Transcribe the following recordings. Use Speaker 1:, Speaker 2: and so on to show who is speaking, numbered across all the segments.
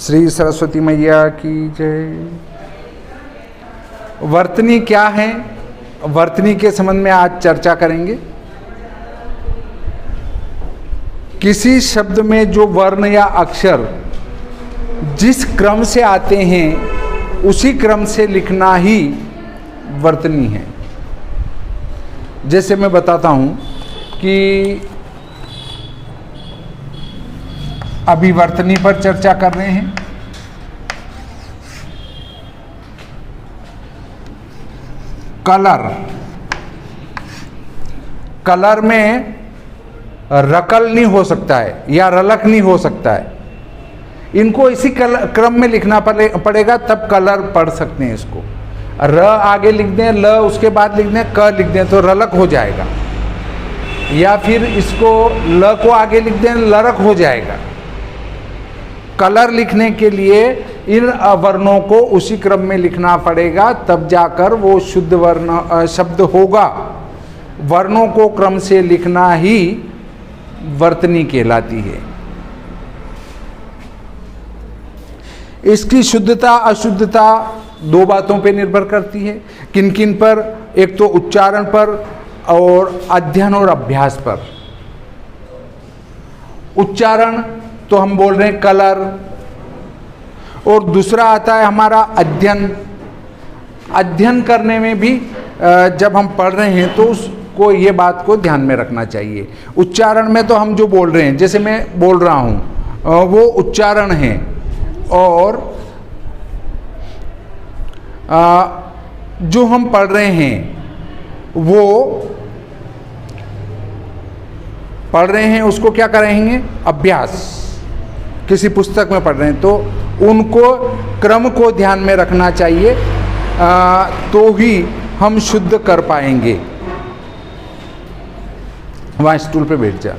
Speaker 1: श्री सरस्वती मैया की जय। वर्तनी क्या है, वर्तनी के संबंध में आज चर्चा करेंगे। किसी शब्द में जो वर्ण या अक्षर जिस क्रम से आते हैं उसी क्रम से लिखना ही वर्तनी है। जैसे मैं बताता हूं कि अभी वर्तनी पर चर्चा कर रहे हैं। कलर, कलर में रकल नहीं हो सकता है या रलक नहीं हो सकता है। इनको इसी क्रम में लिखना पड़ेगा, तब कलर पढ़ सकते हैं। इसको र आगे लिख दें, ल उसके बाद लिख दें, क लिख दें तो रलक हो जाएगा, या फिर इसको ल को आगे लिख दें, लरक हो जाएगा। कलर लिखने के लिए इन वर्णों को उसी क्रम में लिखना पड़ेगा, तब जाकर वो शुद्ध वर्ण शब्द होगा। वर्णों को क्रम से लिखना ही वर्तनी कहलाती है। इसकी शुद्धता अशुद्धता दो बातों पे निर्भर करती है। किन किन पर? एक तो उच्चारण पर और अध्ययन और अभ्यास पर। उच्चारण तो हम बोल रहे हैं कलर, और दूसरा आता है हमारा अध्ययन। अध्ययन करने में भी जब हम पढ़ रहे हैं तो उसको ये बात को ध्यान में रखना चाहिए। उच्चारण में तो हम जो बोल रहे हैं, जैसे मैं बोल रहा हूँ वो उच्चारण है, और जो हम पढ़ रहे हैं वो पढ़ रहे हैं उसको क्या करेंगे? अभ्यास। किसी पुस्तक में पढ़ रहे हैं तो उनको क्रम को ध्यान में रखना चाहिए, तो ही हम शुद्ध कर पाएंगे। वहाँ स्टूल पे बैठ जा,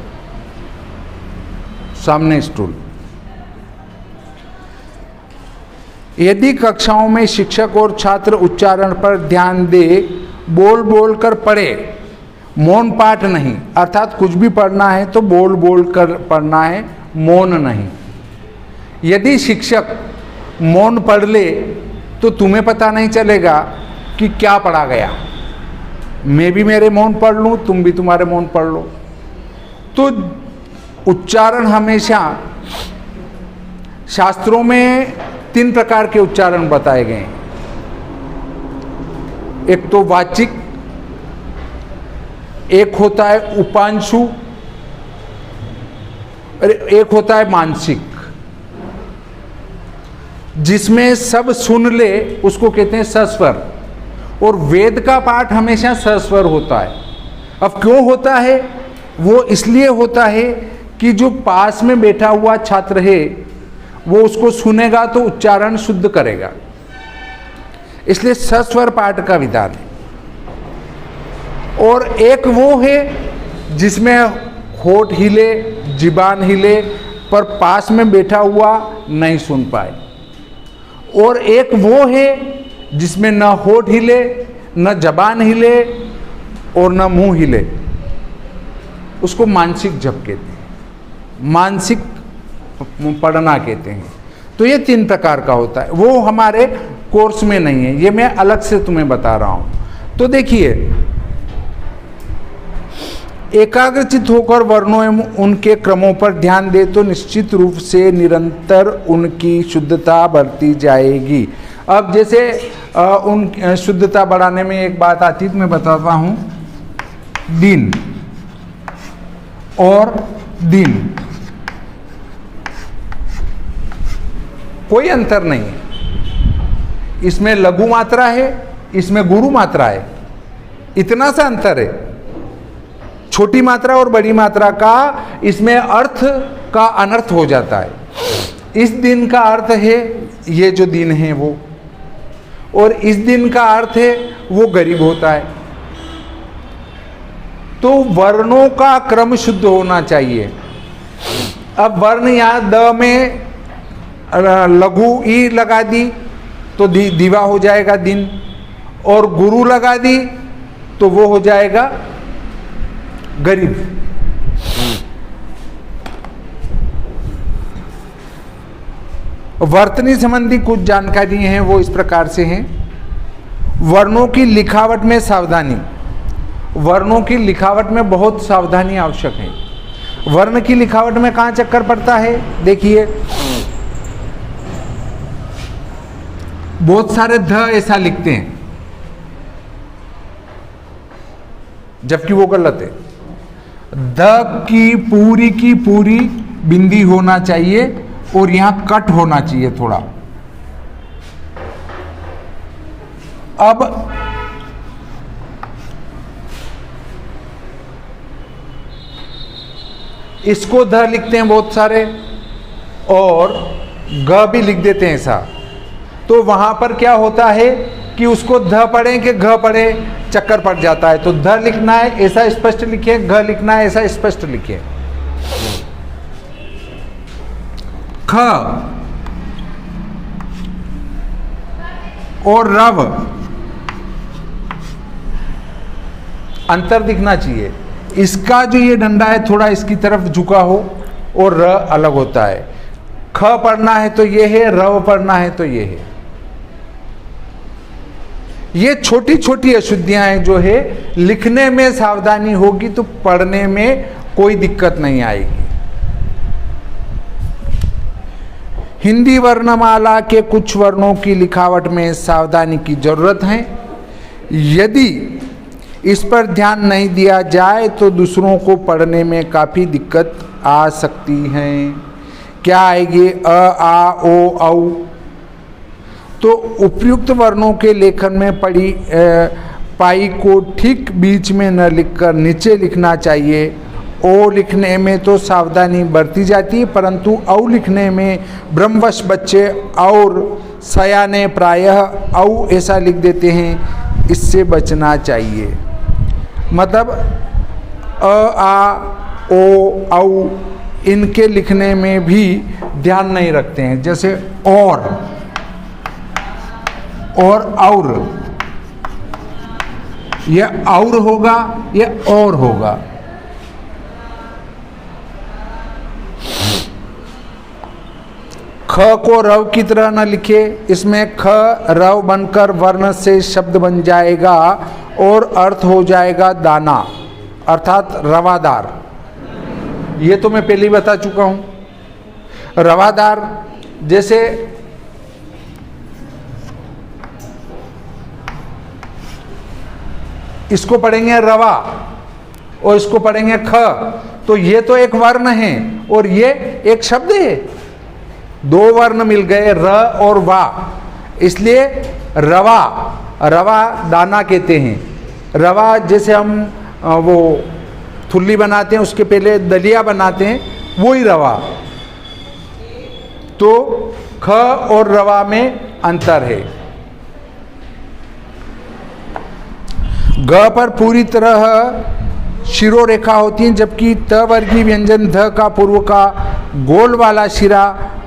Speaker 1: सामने स्टूल। यदि कक्षाओं में शिक्षक और छात्र उच्चारण पर ध्यान दे, बोल बोल कर पढ़े, मौन पाठ नहीं, अर्थात कुछ भी पढ़ना है तो बोल बोल कर पढ़ना है, मौन नहीं। यदि शिक्षक मौन पढ़ ले तो तुम्हें पता नहीं चलेगा कि क्या पढ़ा गया। मैं भी मेरे मौन पढ़ लूँ, तुम भी तुम्हारे मौन पढ़ लो। तो उच्चारण हमेशा शास्त्रों में 3 प्रकार के उच्चारण बताए गए हैं। एक तो वाचिक, एक होता है उपांशु, और एक होता है मानसिक। जिसमें सब सुन ले उसको कहते हैं सस्वर, और वेद का पाठ हमेशा सस्वर होता है। अब क्यों होता है? वो इसलिए होता है कि जो पास में बैठा हुआ छात्र है वो उसको सुनेगा तो उच्चारण शुद्ध करेगा, इसलिए सस्वर पाठ का विधान है। और एक वो है जिसमें होठ हिले, जिबान हिले, पर पास में बैठा हुआ नहीं सुन पाए। और एक वो है जिसमें न होठ हिले, न जबान हिले और न मुंह हिले, उसको मानसिक जप कहते हैं, मानसिक पढ़ना कहते हैं। तो ये 3 प्रकार का होता है, वो हमारे कोर्स में नहीं है, ये मैं अलग से तुम्हें बता रहा हूं। तो देखिए, एकाग्रचित होकर वर्णों एवं उनके क्रमों पर ध्यान दे तो निश्चित रूप से निरंतर उनकी शुद्धता बढ़ती जाएगी। अब जैसे उन शुद्धता बढ़ाने में एक बात आती है, मैं बताता हूं। दिन और दिन, कोई अंतर नहीं है। इसमें लघु मात्रा है, इसमें गुरु मात्रा है, इतना सा अंतर है। छोटी मात्रा और बड़ी मात्रा का इसमें अर्थ का अनर्थ हो जाता है। इस दिन का अर्थ है ये जो दिन है वो, और इस दिन का अर्थ है वो गरीब होता है। तो वर्णों का क्रम शुद्ध होना चाहिए। अब वर्ण यहाँ द में लघु ई लगा दी तो दीवा हो जाएगा दिन, और गुरु लगा दी तो वो हो जाएगा गरीब। वर्तनी संबंधी कुछ जानकारी हैं वो इस प्रकार से हैं। वर्णों की लिखावट में सावधानी, वर्णों की लिखावट में बहुत सावधानी आवश्यक है। वर्ण की लिखावट में कहाँ चक्कर पड़ता है, देखिए बहुत सारे ध ऐसा लिखते हैं जबकि वो गलत है। द की पूरी बिंदी होना चाहिए और यहां कट होना चाहिए थोड़ा। अब इसको ध लिखते हैं बहुत सारे और ग भी लिख देते हैं ऐसा, तो वहां पर क्या होता है कि उसको ध पढ़े कि घ पढ़े चक्कर पड़ जाता है। तो ध लिखना है ऐसा स्पष्ट लिखे, घ लिखना है ऐसा स्पष्ट लिखे। ख और रव अंतर दिखना चाहिए। इसका जो ये डंडा है थोड़ा इसकी तरफ झुका हो और र अलग होता है। ख पढ़ना है तो ये है, रव पढ़ना है तो ये है। ये छोटी छोटी अशुद्धियां हैं जो है, लिखने में सावधानी होगी तो पढ़ने में कोई दिक्कत नहीं आएगी। हिंदी वर्णमाला के कुछ वर्णों की लिखावट में सावधानी की जरूरत है। यदि इस पर ध्यान नहीं दिया जाए तो दूसरों को पढ़ने में काफ़ी दिक्कत आ सकती है। क्या आएगी, अ, आ, ओ, औ। तो उपयुक्त वर्णों के लेखन में पाई को ठीक बीच में न लिखकर नीचे लिखना चाहिए। ओ लिखने में तो सावधानी बरती जाती है, परंतु औ लिखने में ब्रह्मवश बच्चे और सयाने प्रायः औ ऐसा लिख देते हैं, इससे बचना चाहिए। मतलब अ, आ, ओ, औ इनके लिखने में भी ध्यान नहीं रखते हैं। जैसे और यह और होगा, यह और होगा। ख को रव की तरह न लिखे, इसमें ख रव बनकर वर्ण से शब्द बन जाएगा और अर्थ हो जाएगा दाना अर्थात रवादार। ये तो मैं पहले ही बता चुका हूं। रवादार जैसे इसको पढ़ेंगे रवा और इसको पढ़ेंगे ख, तो ये तो एक वर्ण है और ये एक शब्द है। दो वर्ण मिल गए र और वा, इसलिए रवा, रवा दाना कहते हैं। रवा जैसे हम वो थुल्ली बनाते हैं उसके पहले दलिया बनाते हैं, वो ही रवा। तो ख और रवा में अंतर है। ग पर पूरी तरह शिरोरेखा होती है, जबकि त वर्गीय व्यंजन ध का पूर्व का गोल वाला शिरा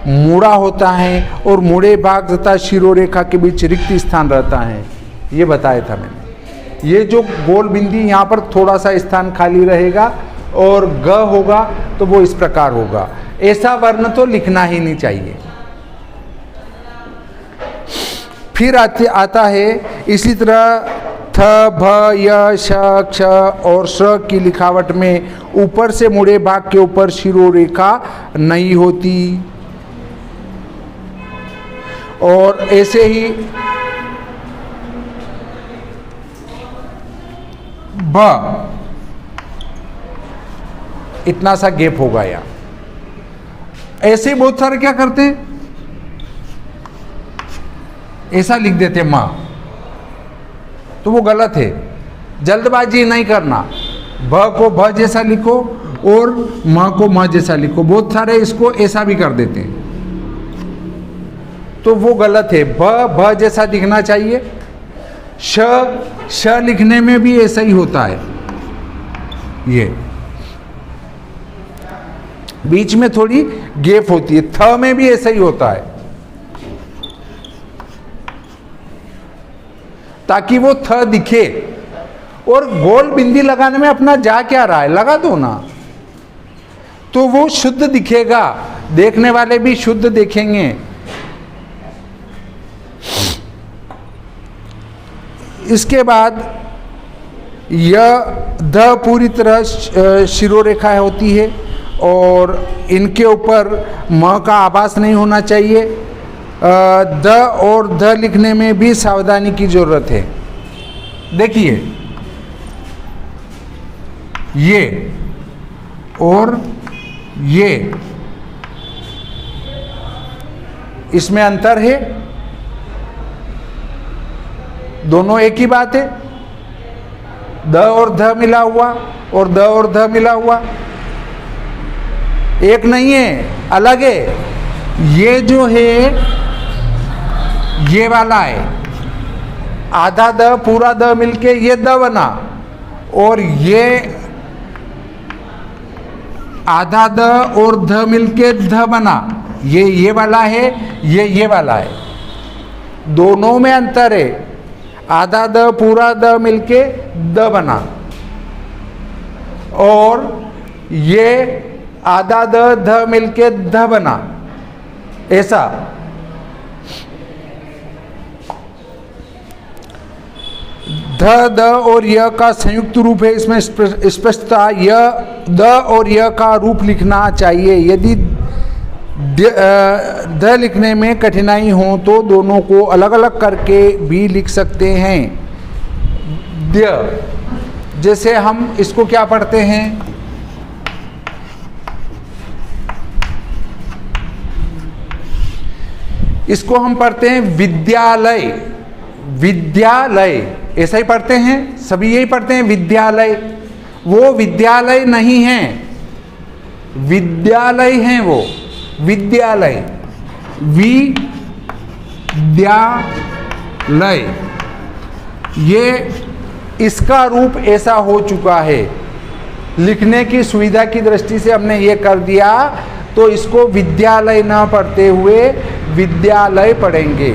Speaker 1: मुड़ा होता है और मुड़े भाग तथा शिरोरेखा के बीच रिक्त स्थान रहता है। ये बताया था मैंने। ये जो गोल बिंदी यहाँ पर थोड़ा सा स्थान खाली रहेगा और ग होगा तो वो इस प्रकार होगा। ऐसा वर्ण तो लिखना ही नहीं चाहिए। फिर आता है इसी तरह थ, भ, य, श, क्ष और श की लिखावट में ऊपर से मुड़े भाग के ऊपर शिरोरेखा नहीं होती। और ऐसे ही ब इतना सा गैप होगा यहाँ। ऐसे ही बहुत सारे क्या करते हैं, ऐसा लिख देते हैं मां, तो वो गलत है। जल्दबाजी नहीं करना। भ को भ जैसा लिखो और मां को मां जैसा लिखो। बहुत सारे इसको ऐसा भी कर देते हैं, तो वो गलत है। भ जैसा दिखना चाहिए। श लिखने में भी ऐसा ही होता है। ये बीच में थोड़ी गैप होती है। थ में भी ऐसा ही होता है, ताकि वो थ दिखे। और गोल बिंदी लगाने में अपना जा क्या रहा है, लगा दो ना, तो वो शुद्ध दिखेगा, देखने वाले भी शुद्ध देखेंगे। इसके बाद यह ध पूरी तरह शिरोरेखा होती है और इनके ऊपर म का आभास नहीं होना चाहिए। द और ध लिखने में भी सावधानी की ज़रूरत है। देखिए ये और ये, इसमें अंतर है, दोनों एक ही बात है। द और ध मिला हुआ और द और ध मिला हुआ एक नहीं है, अलग है। ये जो है ये वाला है, आधा द पूरा द मिलके ये द बना, और ये आधा द और ध मिलके ध बना, ये वाला है, ये वाला है। दोनों में अंतर है। आधा द पूरा द मिलके द बना, और ये आधा द ध मिलके ध बना, ऐसा। ध द और य का संयुक्त रूप है, इसमें स्पष्टता य द और य का रूप लिखना चाहिए। यदि द लिखने में कठिनाई हो तो दोनों को अलग अलग करके भी लिख सकते हैं। द, जैसे हम इसको क्या पढ़ते हैं, इसको हम पढ़ते हैं विद्यालय, विद्यालय ऐसा ही पढ़ते हैं, सभी यही पढ़ते हैं विद्यालय। वो विद्यालय नहीं है, विद्यालय हैं वो, विद्यालय, विद्यालय। ये इसका रूप ऐसा हो चुका है, लिखने की सुविधा की दृष्टि से हमने ये कर दिया, तो इसको विद्यालय ना पढ़ते हुए विद्यालय पढ़ेंगे।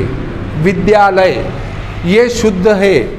Speaker 1: विद्यालय ये शुद्ध है।